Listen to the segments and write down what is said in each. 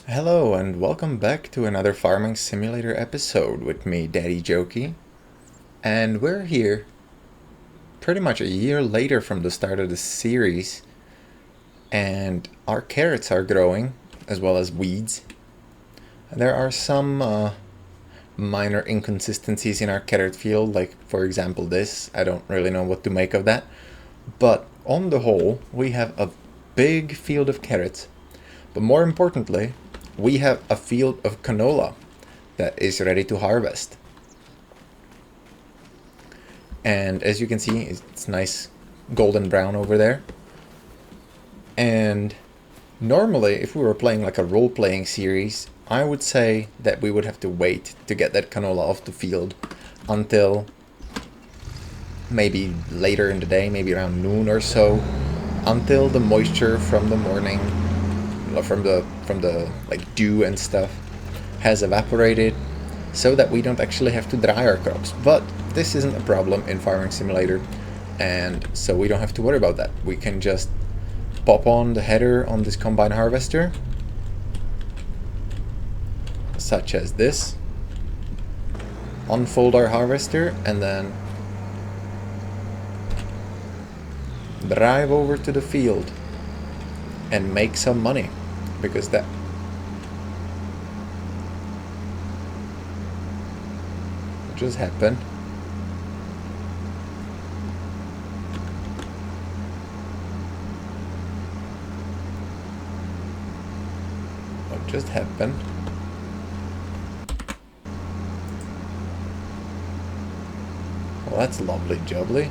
Hello and welcome back to another Farming Simulator episode with me, Daddy Jokey. And we're here pretty much a year later from the start of the series, and our carrots are growing, as well as weeds. There are some minor inconsistencies in our carrot field, like for example this. I don't really know what to make of that. But on the whole, we have a big field of carrots. But more importantly, we have a field of canola that is ready to harvest. And as you can see, it's nice golden brown over there. And normally, if we were playing like a role-playing series, I would say that we would have to wait to get that canola off the field until maybe later in the day, maybe around noon or so, until the moisture from the morning, from the like dew and stuff, has evaporated, so that we don't actually have to dry our crops. But this isn't a problem in Farming Simulator, and so we don't have to worry about that. We can just pop on the header on this combine harvester, such as this, unfold our harvester, and then drive over to the field and make some money, because that just happened. What just happened? Well, that's lovely jubbly.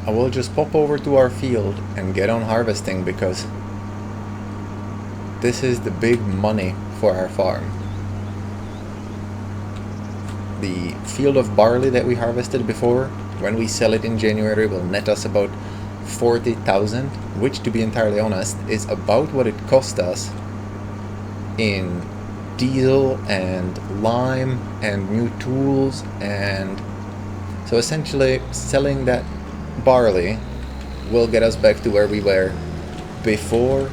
I will just pop over to our field and get on harvesting, because this is the big money for our farm. The field of barley that we harvested before, when we sell it in January, will net us about 40,000, which, to be entirely honest, is about what it cost us in diesel and lime and new tools. And so essentially selling that barley will get us back to where we were before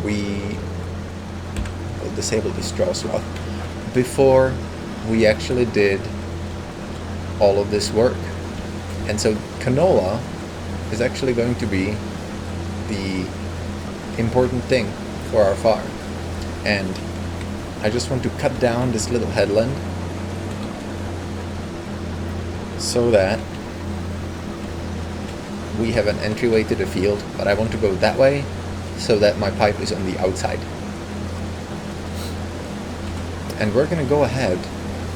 we will disable the straw slot, before we actually did all of this work. And so canola is actually going to be the important thing for our farm. And I just want to cut down this little headland so that we have an entryway to the field, but I want to go that way so that my pipe is on the outside. And we're gonna go ahead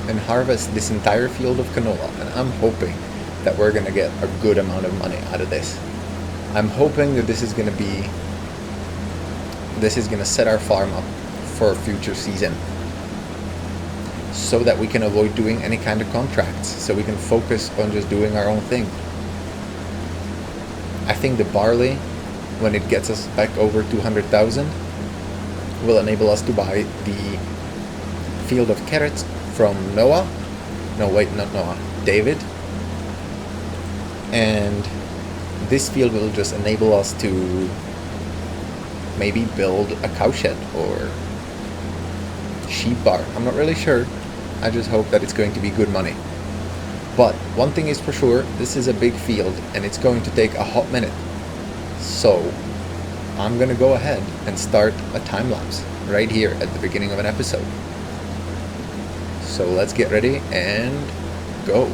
and harvest this entire field of canola, and I'm hoping that we're gonna get a good amount of money out of this. I'm hoping that this is gonna set our farm up for a future season, so that we can avoid doing any kind of contracts, so we can focus on just doing our own thing. I think the barley, when it gets us back over 200,000, will enable us to buy the field of carrots from Noah. No, wait, not Noah, David. And this field will just enable us to maybe build a cowshed or sheep bar. I'm not really sure. I just hope that it's going to be good money. But one thing is for sure, this is a big field and it's going to take a hot minute. So I'm gonna go ahead and start a time lapse right here at the beginning of an episode. So let's get ready and go.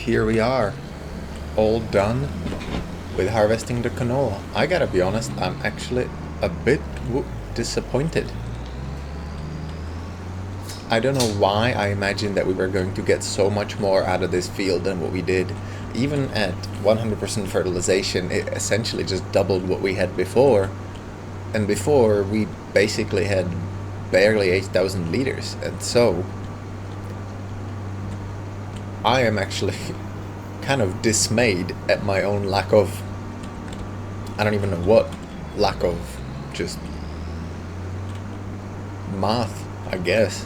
here we are, all done with harvesting the canola. I gotta be honest, I'm actually a bit disappointed. I don't know why I imagined that we were going to get so much more out of this field than what we did. Even at 100% fertilization, it essentially just doubled what we had before. And before, we basically had barely 8,000 liters. And so, I am actually kind of dismayed at my own lack of, I don't even know what, lack of just math, I guess.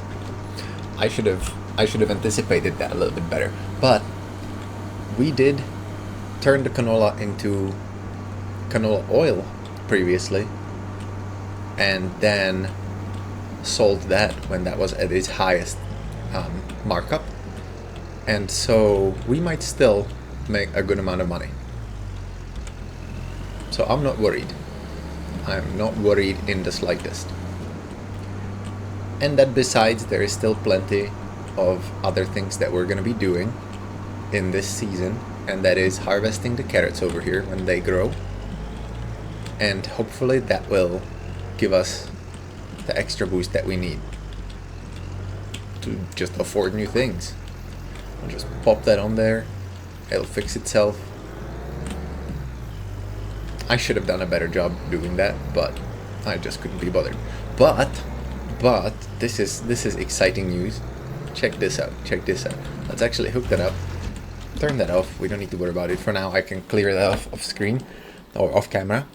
I should have anticipated that a little bit better. But we did turn the canola into canola oil previously, and then sold that when that was at its highest markup. And so we might still make a good amount of money. So I'm not worried. I'm not worried in the slightest. And that besides, there is still plenty of other things that we're going to be doing in this season, and that is harvesting the carrots over here when they grow, and hopefully that will give us the extra boost that we need to just afford new things. I'll just pop that on there, it'll fix itself. I should have done a better job doing that, but I just couldn't be bothered. But this is exciting news. Check this out. Let's actually hook that up. Turn that off. We don't need to worry about it for now. I can clear that off screen or off camera.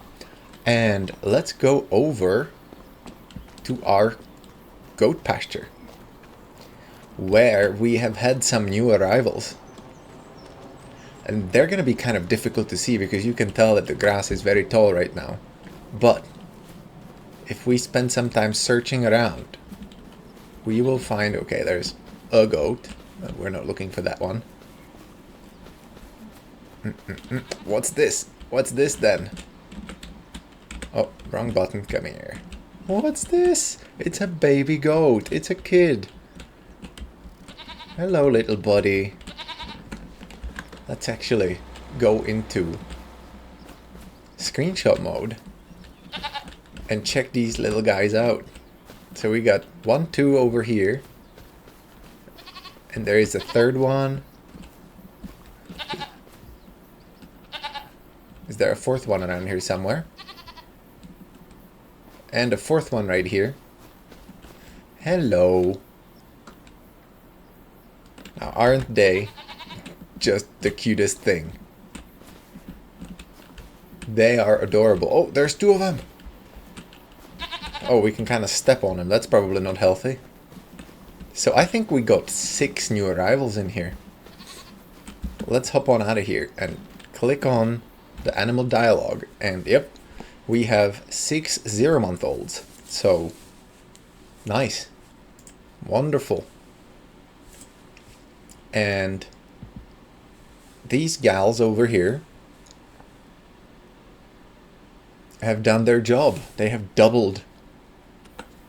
And let's go over to our goat pasture, where we have had some new arrivals. And they're going to be kind of difficult to see because you can tell that the grass is very tall right now. But if we spend some time searching around, we will find, okay, there's a goat. We're not looking for that one. What's this? What's this then? Oh, wrong button, come here. What's this? It's a baby goat. It's a kid. Hello, little buddy. Let's actually go into screenshot mode and check these little guys out. So we got 1, 2 over here, and there is a third one. Is there a fourth one around here somewhere? And a fourth one right here. Hello. Now, aren't they just the cutest thing? They are adorable. Oh, there's 2 of them. Oh, we can kind of step on them. That's probably not healthy. So I think we got 6 new arrivals in here. Let's hop on out of here and click on the animal dialogue. And yep, we have 6 0-month-olds. So, nice. Wonderful. And these gals over here have done their job. They have doubled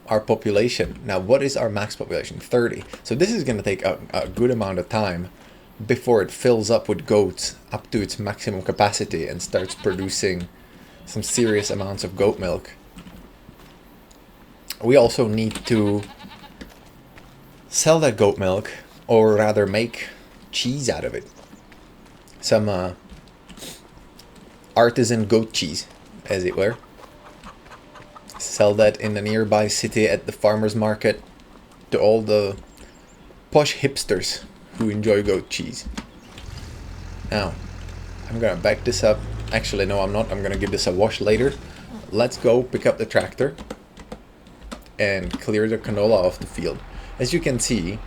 our population. Now, what is our max population? 30. So this is going to take a good amount of time before it fills up with goats up to its maximum capacity and starts producing some serious amounts of goat milk. We also need to sell that goat milk, or rather make cheese out of it. Some artisan goat cheese, as it were. Sell that in a nearby city at the farmer's market to all the posh hipsters who enjoy goat cheese. Now, I'm gonna back this up. Actually, no, I'm not. I'm gonna give this a wash later. Let's go pick up the tractor and clear the canola off the field. As you can see,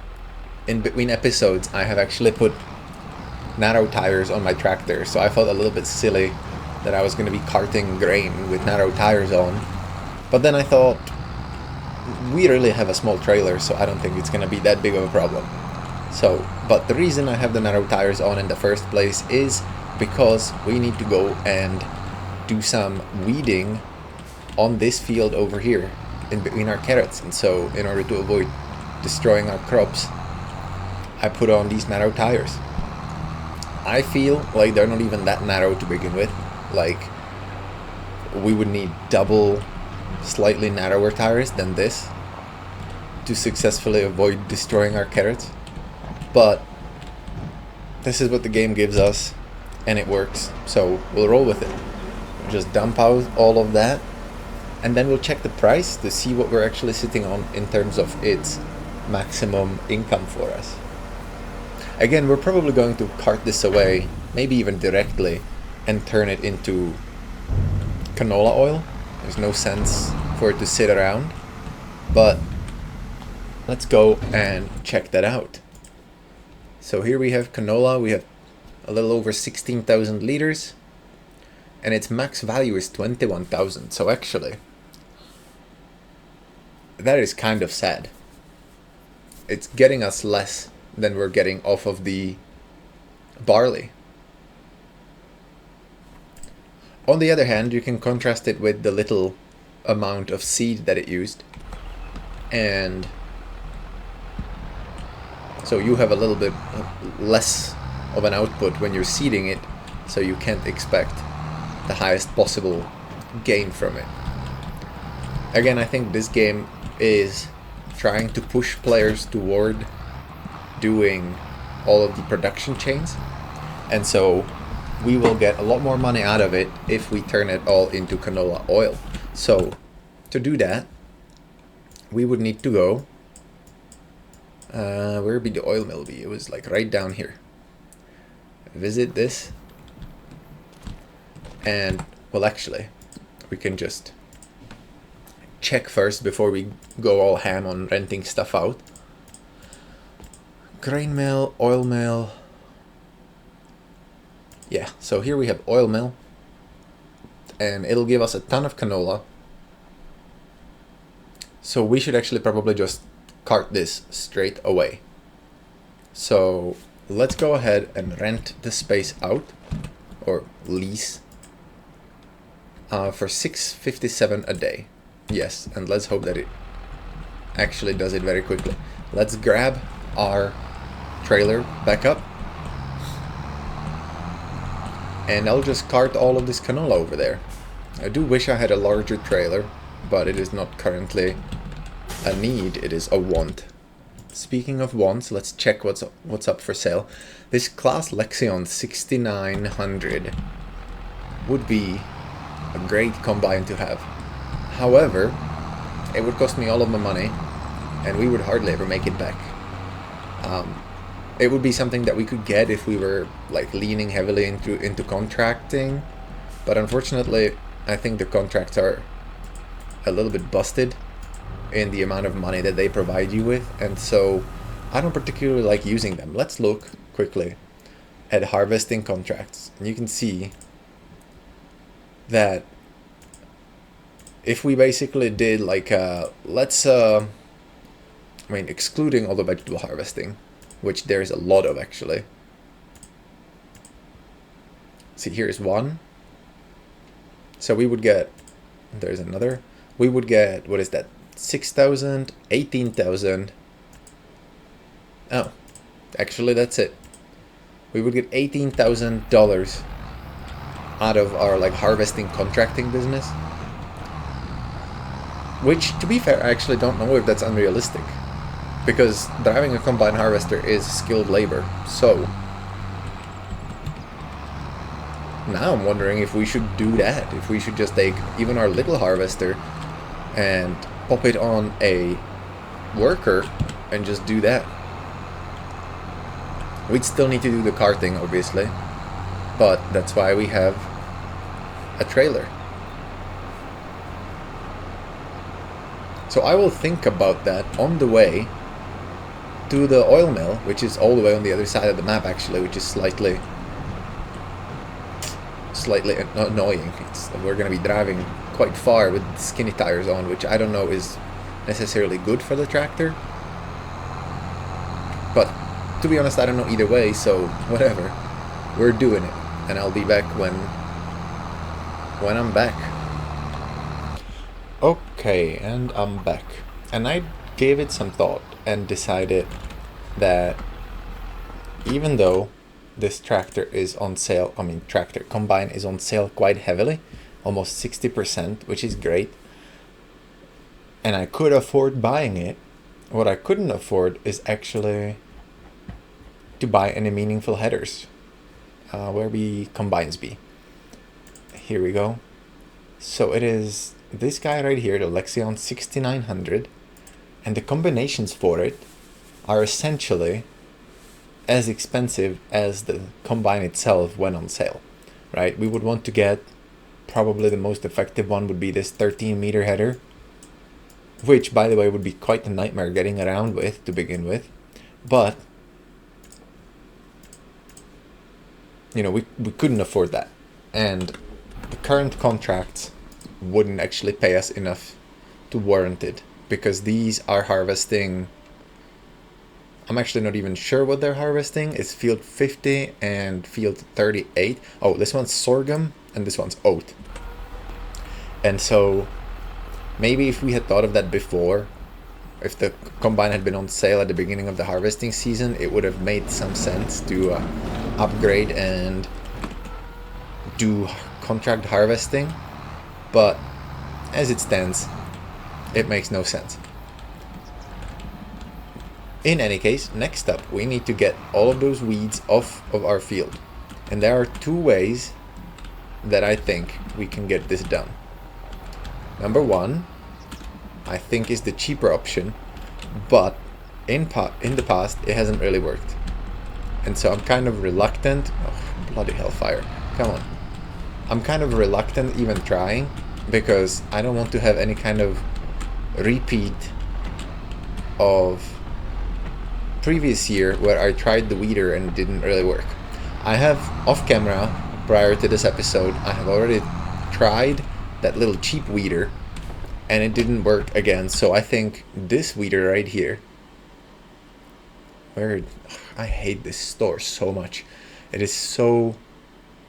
in between episodes, I have actually put narrow tires on my tractor, so I felt a little bit silly that I was going to be carting grain with narrow tires on. But then I thought, we really have a small trailer, so I don't think it's going to be that big of a problem. So, but the reason I have the narrow tires on in the first place is because we need to go and do some weeding on this field over here in between our carrots. And so, in order to avoid destroying our crops, I put on these narrow tires. I feel like they're not even that narrow to begin with. Like, we would need double, slightly narrower tires than this to successfully avoid destroying our carrots. But this is what the game gives us, and it works, so we'll roll with it. We'll just dump out all of that, and then we'll check the price to see what we're actually sitting on in terms of its maximum income for us. Again, we're probably going to cart this away, maybe even directly, and turn it into canola oil. There's no sense for it to sit around, but let's go and check that out. So here we have canola. We have a little over 16,000 liters, and its max value is 21,000. So actually, that is kind of sad. It's getting us less than we're getting off of the barley. On the other hand, you can contrast it with the little amount of seed that it used, and so you have a little bit less of an output when you're seeding it, so you can't expect the highest possible gain from it. Again, I think this game is trying to push players toward doing all of the production chains, and so we will get a lot more money out of it if we turn it all into canola oil. So to do that, we would need to go where would the oil mill be? It was like right down here. Visit this, and well, actually we can just check first before we go all ham on renting stuff out. Grain mill, oil mill. Yeah, so here we have oil mill, and it'll give us a ton of canola. So we should actually probably just cart this straight away. So let's go ahead and rent the space out, or lease, for $6.57 a day. Yes, and let's hope that it actually does it very quickly. Let's grab our trailer back up, and I'll just cart all of this canola over there. I do wish I had a larger trailer, but it is not currently a need, it is a want. Speaking of wants, let's check what's up for sale. This Class Lexion 6900 would be a great combine to have. However, it would cost me all of my money, and we would hardly ever make it back. It would be something that we could get if we were like leaning heavily into contracting, but unfortunately I think the contracts are a little bit busted in the amount of money that they provide you with, and so I don't particularly like using them. Let's look quickly at harvesting contracts, and you can see that if we basically did like excluding all the vegetable harvesting, which there's a lot of actually. See, here's one. So we would get, there's another. We would get, what is that? 6,000, 18,000. Oh, actually that's it. We would get $18,000 out of our like harvesting contracting business. Which, to be fair, I actually don't know if that's unrealistic, because driving a combine harvester is skilled labor. So now I'm wondering if we should do that, if we should just take even our little harvester and pop it on a worker and just do that. We'd still need to do the carting, obviously, but that's why we have a trailer. So I will think about that on the way to the oil mill, which is all the way on the other side of the map actually, which is slightly annoying. We're going to be driving quite far with skinny tires on, which I don't know is necessarily good for the tractor. But to be honest, I don't know either way, so whatever. We're doing it, and I'll be back when I'm back. Okay, and I'm back. And I gave it some thought and decided that even though this tractor is on sale. I mean, tractor combine is on sale quite heavily, almost 60%, which is great. And I could afford buying it. What I couldn't afford is actually to buy any meaningful headers. Where be combines be? Here we go. So it is this guy right here, the Lexion 6900, and the combinations for it are essentially as expensive as the combine itself when on sale, right? We would want to get, probably the most effective one would be this 13-meter header, which, by the way, would be quite a nightmare getting around with to begin with. But, you know, we couldn't afford that. And the current contracts wouldn't actually pay us enough to warrant it, because these are harvesting, I'm actually not even sure what they're harvesting. It's field 50 and field 38. Oh, this one's sorghum and this one's oat. And so maybe if we had thought of that before, if the combine had been on sale at the beginning of the harvesting season, it would have made some sense to upgrade and do contract harvesting. But as it stands, it makes no sense. In any case, next up, we need to get all of those weeds off of our field. And there are two ways that I think we can get this done. Number one, I think, is the cheaper option, but in the past, it hasn't really worked. And so I'm kind of reluctant. Oh, bloody hellfire. Come on. I'm kind of reluctant even trying, because I don't want to have any kind of repeat of previous year where I tried the weeder and it didn't really work. I have off camera, prior to this episode, I have already tried that little cheap weeder and it didn't work again. So I think this weeder right here, I hate this store so much. It is so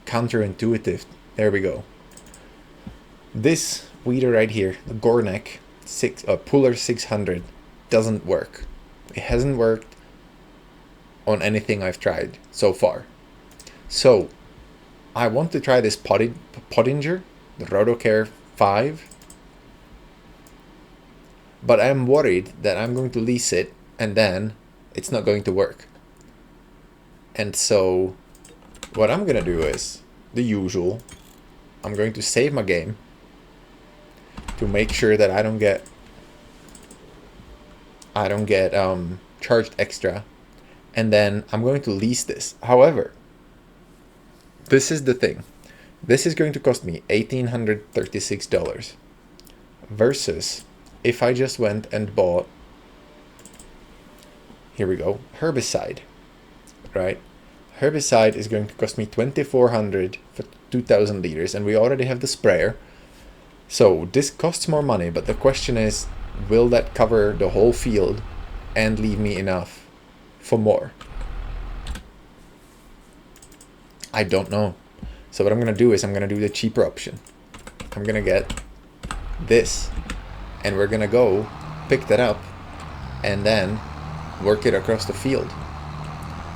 counterintuitive. There we go. This weeder right here, the Gornek Puller 600, doesn't work. It hasn't worked on anything I've tried so far. So I want to try this Pottinger, the Rotocare 5, but I'm worried that I'm going to lease it and then it's not going to work. And so what I'm gonna do is the usual. I'm going to save my game to make sure that I don't get charged extra, and then I'm going to lease this. However, this is the thing. This is going to cost me $1,836 versus if I just went and bought, here we go, herbicide, right? Herbicide is going to cost me $2,400 for 2,000 liters, and we already have the sprayer. So this costs more money, but the question is, will that cover the whole field and leave me enough for more? I don't know. So what I'm going to do is I'm going to do the cheaper option. I'm going to get this, and we're going to go pick that up and then work it across the field.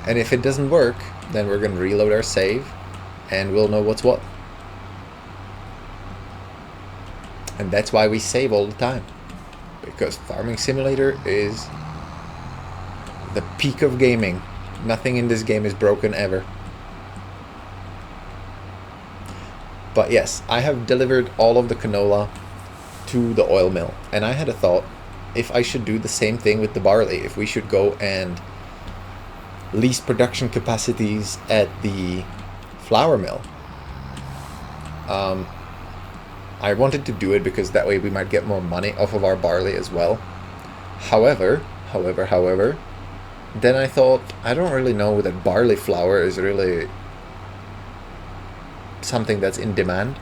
And if it doesn't work, then we're going to reload our save and we'll know what's what. And that's why we save all the time, because Farming Simulator is the peak of gaming. Nothing in this game is broken ever. But yes, I have delivered all of the canola to the oil mill, and I had a thought if I should do the same thing with the barley, if we should go and lease production capacities at the flour mill. I wanted to do it because that way we might get more money off of our barley as well. However, then I thought, I don't really know that barley flour is really something that's in demand.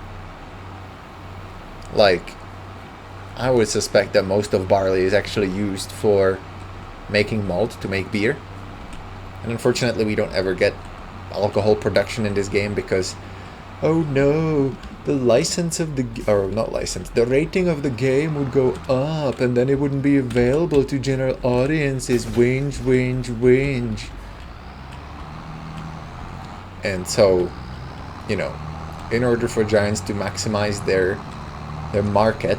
Like, I would suspect that most of barley is actually used for making malt to make beer. And unfortunately, we don't ever get alcohol production in this game because, oh no, the license of the, or not license, the rating of the game would go up and then it wouldn't be available to general audiences. Whinge. And so, you know, in order for giants to maximize their market,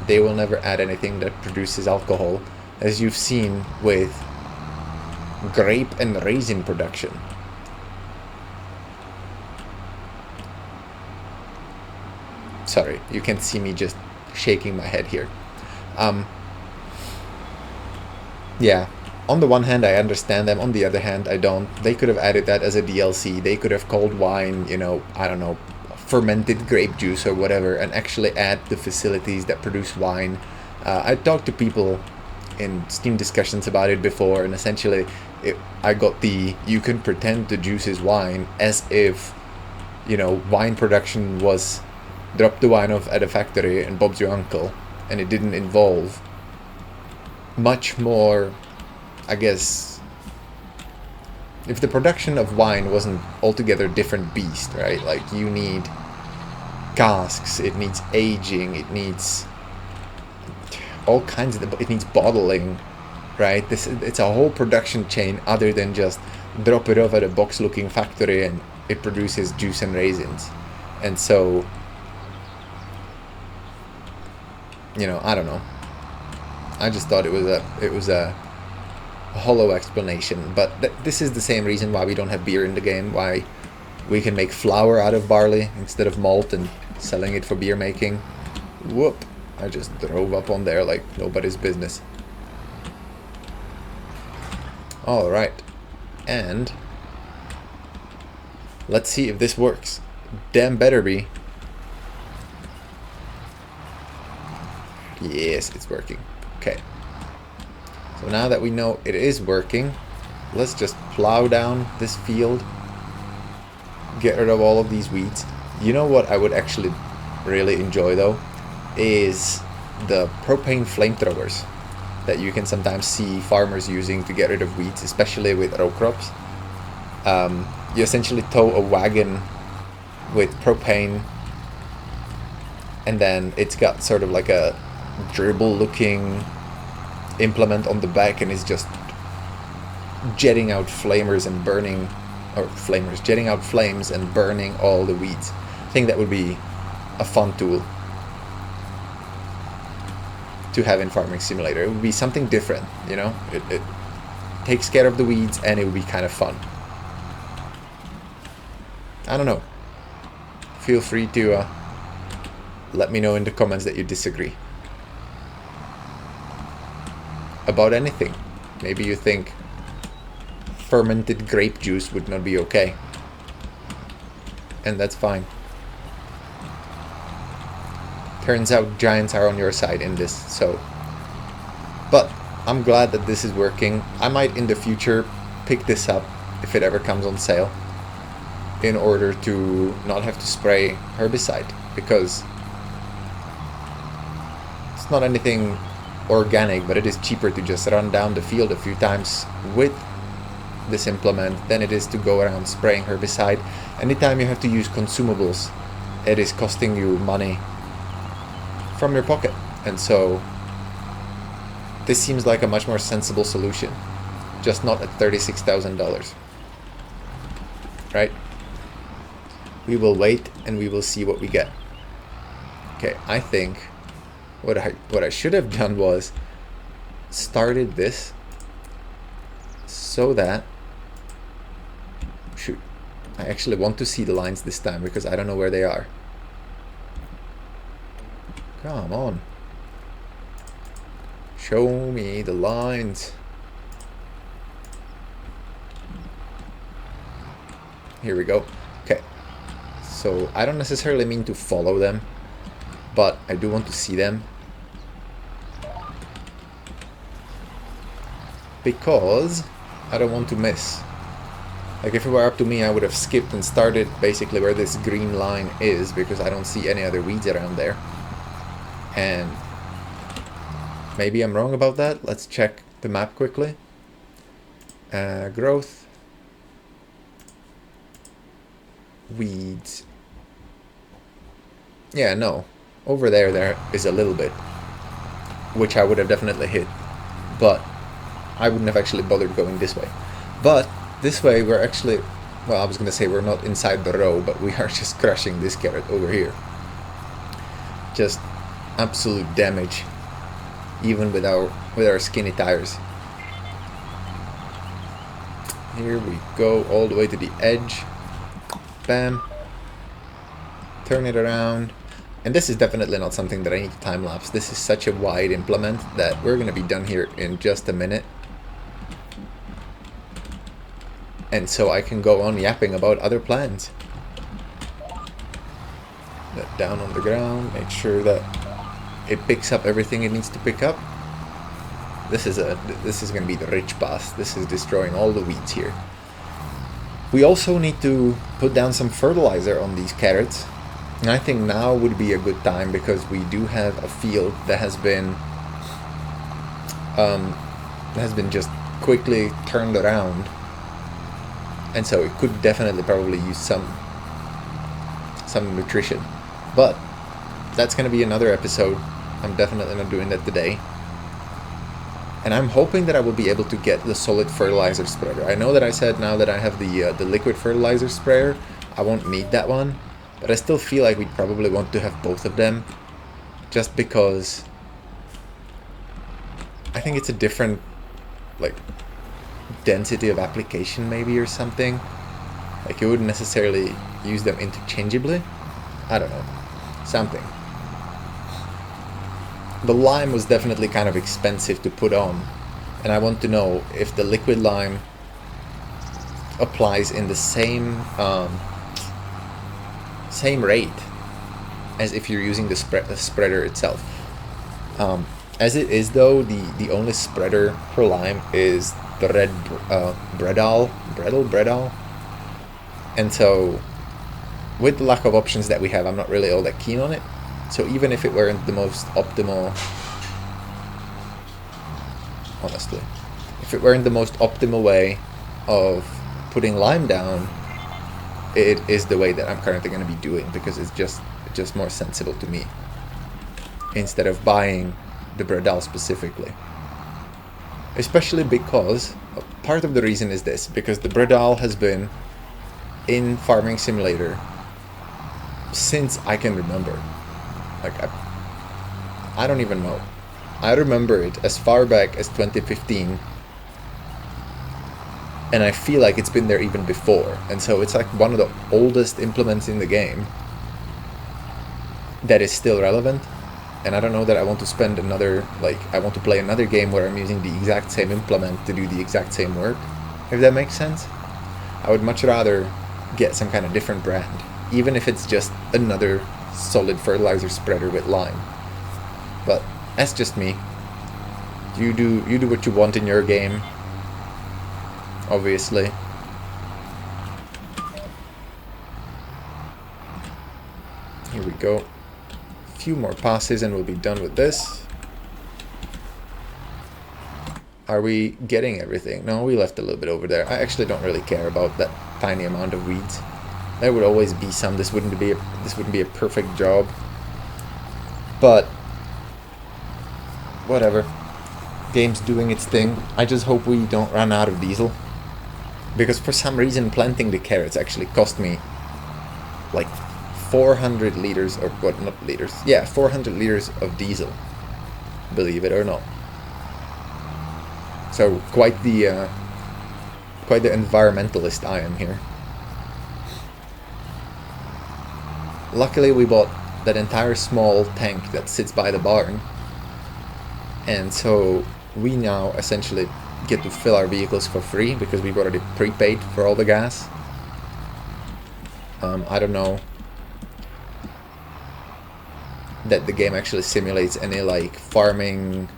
they will never add anything that produces alcohol, as you've seen with grape and raisin production. Sorry, you can see me just shaking my head here. Yeah, on the one hand I understand them, on the other hand I don't. They could have added that as a DLC. They could have called wine, you know, I don't know, fermented grape juice or whatever, and actually add the facilities that produce wine. I talked to people in Steam discussions about it before, and essentially I got the you can pretend the juice is wine, as if, you know, wine production was drop the wine off at a factory and Bob's your uncle, and it didn't involve much more, I guess. If the production of wine wasn't altogether different beast, right? Like, you need casks, it needs aging, it needs all kinds of, it needs bottling, right? It's a whole production chain other than just drop it off at a box looking factory and it produces juice and raisins. And so, you know, I don't know. I just thought it was a hollow explanation, but this is the same reason why we don't have beer in the game, why we can make flour out of barley instead of malt and selling it for beer making. Whoop, I just drove up on there like nobody's business. Alright, and let's see if this works. Damn better be. Yes, it's working. Okay. So now that we know it is working, let's just plow down this field, get rid of all of these weeds. You know what I would actually really enjoy though, is the propane flamethrowers that you can sometimes see farmers using to get rid of weeds, especially with row crops. You essentially tow a wagon with propane, and then it's got sort of like a dribble looking implement on the back, and it's just jetting out flamers and burning, or flamers, jetting out flames and burning all the weeds. I think that would be a fun tool to have in Farming Simulator. It would be something different, you know? It takes care of the weeds and it would be kind of fun. I don't know. Feel free to let me know in the comments that you disagree about anything. Maybe you think fermented grape juice would not be okay, and that's fine. Turns out giants are on your side in this, so. But I'm glad that this is working. I might in the future pick this up if it ever comes on sale, in order to not have to spray herbicide, because it's not anything organic, but it is cheaper to just run down the field a few times with this implement than it is to go around spraying herbicide. Anytime you have to use consumables, it is costing you money from your pocket, and so this seems like a much more sensible solution, just not at $36,000, right? We will wait and we will see what we get. Okay, I think what I should have done was started this so that, shoot, I actually want to see the lines this time because I don't know where they are. Come on. Show me the lines. Here we go. Okay. So I don't necessarily mean to follow them, but I do want to see them, because I don't want to miss. Like, if it were up to me, I would have skipped and started basically where this green line is, because I don't see any other weeds around there. And maybe I'm wrong about that. Let's check the map quickly. Growth, weeds. Yeah, no, over there is a little bit, which I would have definitely hit, but I wouldn't have actually bothered going this way. But this way we're actually Well, I was gonna say we're not inside the row, but we are just crushing this carrot over here. Just absolute damage, even with our skinny tires. Here we go, all the way to the edge. Bam. Turn it around. And this is definitely not something that I need to time lapse. This is such a wide implement that we're gonna be done here in just a minute. And so I can go on yapping about other plans. That down on the ground, make sure that it picks up everything it needs to pick up. This is gonna be the rich pass. This is destroying all the weeds here. We also need to put down some fertilizer on these carrots. And I think now would be a good time because we do have a field that has been just quickly turned around. And so it could definitely probably use some nutrition. But that's going to be another episode. I'm definitely not doing that today. And I'm hoping that I will be able to get the solid fertilizer spreader. I know that I said now that I have the liquid fertilizer sprayer, I won't need that one. But I still feel like we probably want to have both of them. Just because I think it's a different, like, density of application maybe or something. Like you wouldn't necessarily use them interchangeably. I don't know. Something. The lime was definitely kind of expensive to put on. And I want to know if the liquid lime applies in the same rate as if you're using the spreader itself. As it is though, the only spreader for lime is the red Bredal, and so with the lack of options that we have, I'm not really all that keen on it. So even if it weren't the most optimal, honestly, if it weren't the most optimal way of putting lime down, it is the way that I'm currently going to be doing, because it's just more sensible to me instead of buying the Bredal specifically. Especially because part of the reason is this, because the Bredal has been in Farming Simulator since I can remember. Like I don't even know. I remember it as far back as 2015, and I feel like it's been there even before. And so it's like one of the oldest implements in the game that is still relevant. And I don't know that I want to spend another, like, I want to play another game where I'm using the exact same implement to do the exact same work, if that makes sense. I would much rather get some kind of different brand, even if it's just another solid fertilizer spreader with lime. But that's just me. You do what you want in your game, obviously. Here we go. Few more passes and we'll be done with this. Are we getting everything? No, we left a little bit over there. I actually don't really care about that tiny amount of weeds. There would always be some. This wouldn't be a perfect job. But whatever. Game's doing its thing. I just hope we don't run out of diesel. Because for some reason planting the carrots actually cost me like 400 liters, or what, not liters, yeah, 400 liters of diesel, believe it or not. So quite the environmentalist I am here. Luckily we bought that entire small tank that sits by the barn, and so we now essentially get to fill our vehicles for free because we've already prepaid for all the gas. I don't know that the game actually simulates any like farming,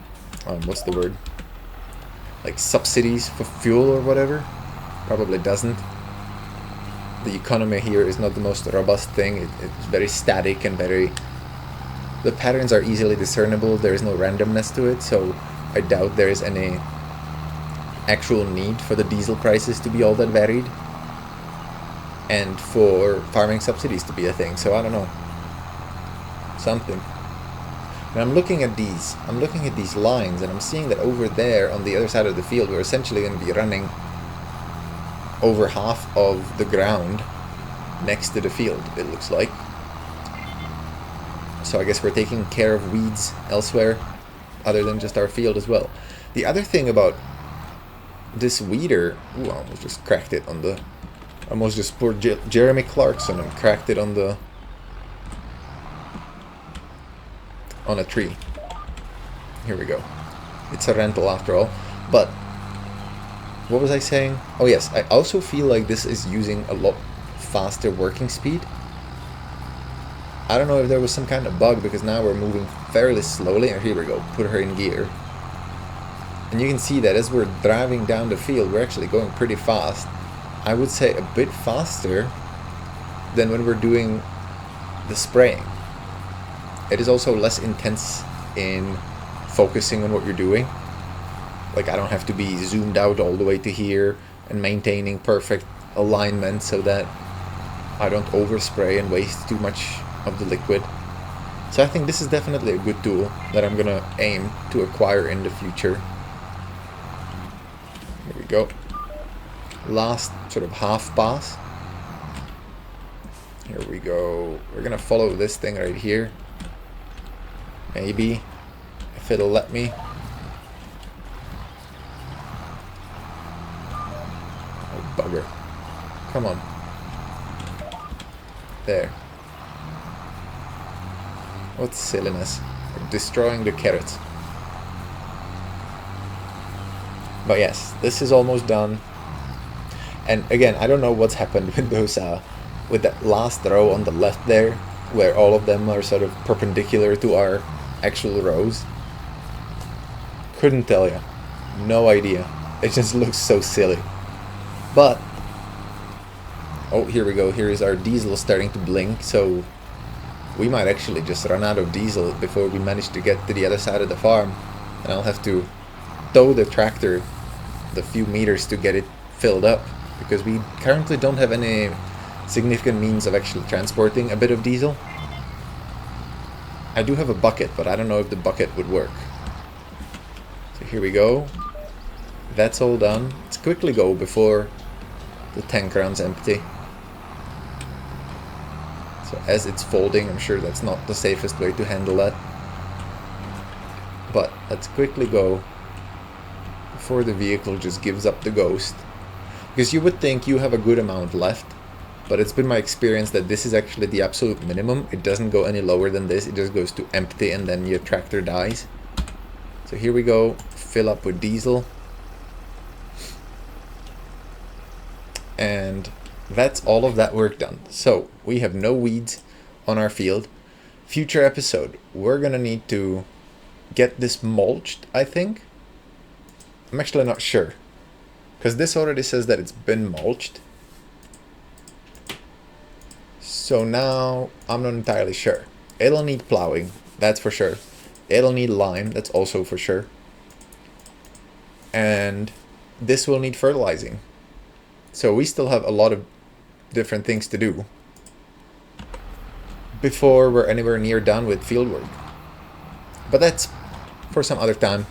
what's the word, like subsidies for fuel or whatever. Probably doesn't. The economy here is not the most robust thing. It's very static and the patterns are easily discernible. There is no randomness to it, so I doubt there is any actual need for the diesel prices to be all that varied and for farming subsidies to be a thing. So I don't know. Something. And I'm looking at these lines, and I'm seeing that over there on the other side of the field we're essentially going to be running over half of the ground next to the field, it looks like. So I guess we're taking care of weeds elsewhere other than just our field as well. The other thing about this weeder, ooh, I almost just cracked it on the, almost just poured Jeremy Clarkson and cracked it on the, on a tree. Here we go. It's a rental after all. But what was I saying? Oh yes, I also feel like this is using a lot faster working speed. I don't know if there was some kind of bug, because now we're moving fairly slowly. And here we go, put her in gear. And you can see that as we're driving down the field, we're actually going pretty fast. I would say a bit faster than when we're doing the spraying. It is also less intense in focusing on what you're doing. Like, I don't have to be zoomed out all the way to here and maintaining perfect alignment so that I don't overspray and waste too much of the liquid. So I think this is definitely a good tool that I'm gonna aim to acquire in the future. Here we go. Last sort of half pass. Here we go. We're gonna follow this thing right here. Maybe, if it'll let me. Oh, bugger. Come on. There. What silliness. We're destroying the carrots. But yes, this is almost done. And again, I don't know what's happened with those, with that last row on the left there, where all of them are sort of perpendicular to our actual rows. Couldn't tell you. No idea. It just looks so silly. But, oh, here we go. Here is our diesel starting to blink, so we might actually just run out of diesel before we manage to get to the other side of the farm. And I'll have to tow the tractor the few meters to get it filled up, because we currently don't have any significant means of actually transporting a bit of diesel. I do have a bucket, but I don't know if the bucket would work. So here we go. That's all done. Let's quickly go before the tank runs empty. So as it's folding, I'm sure that's not the safest way to handle that. But let's quickly go before the vehicle just gives up the ghost. Because you would think you have a good amount left, but it's been my experience that this is actually the absolute minimum. It doesn't go any lower than this. It just goes to empty and then your tractor dies. So here we go. Fill up with diesel. And that's all of that work done. So we have no weeds on our field. Future episode, we're gonna need to get this mulched, I think. I'm actually not sure, because this already says that it's been mulched. So now I'm not entirely sure. It'll need plowing, that's for sure. It'll need lime, that's also for sure. And this will need fertilizing. So we still have a lot of different things to do before we're anywhere near done with field work. But that's for some other time.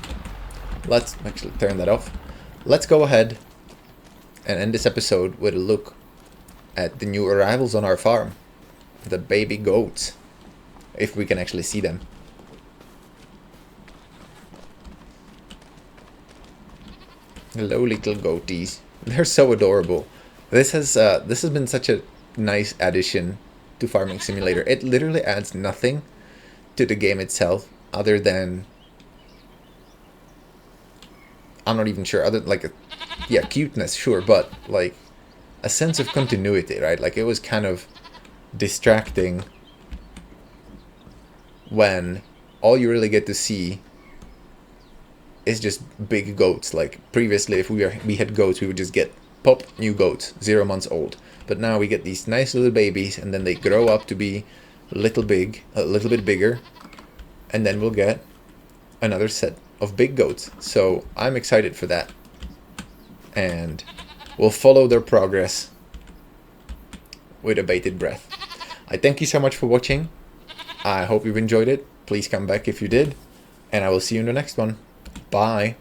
Let's actually turn that off. Let's go ahead and end this episode with a look at the new arrivals on our farm. The baby goats, if we can actually see them. Hello, little goaties. They're so adorable. This has been such a nice addition to Farming Simulator. It literally adds nothing to the game itself, other than, I'm not even sure, other than like yeah, cuteness, sure, but like a sense of continuity, right? Like, it was kind of distracting when all you really get to see is just big goats. Like previously, if we had goats, we would just get pop new goats, 0 months old. But now we get these nice little babies, and then they grow up to be a little bit bigger, and then we'll get another set of big goats. So I'm excited for that, and we'll follow their progress with a bated breath. I thank you so much for watching. I hope you've enjoyed it. Please come back if you did, and I will see you in the next one. Bye.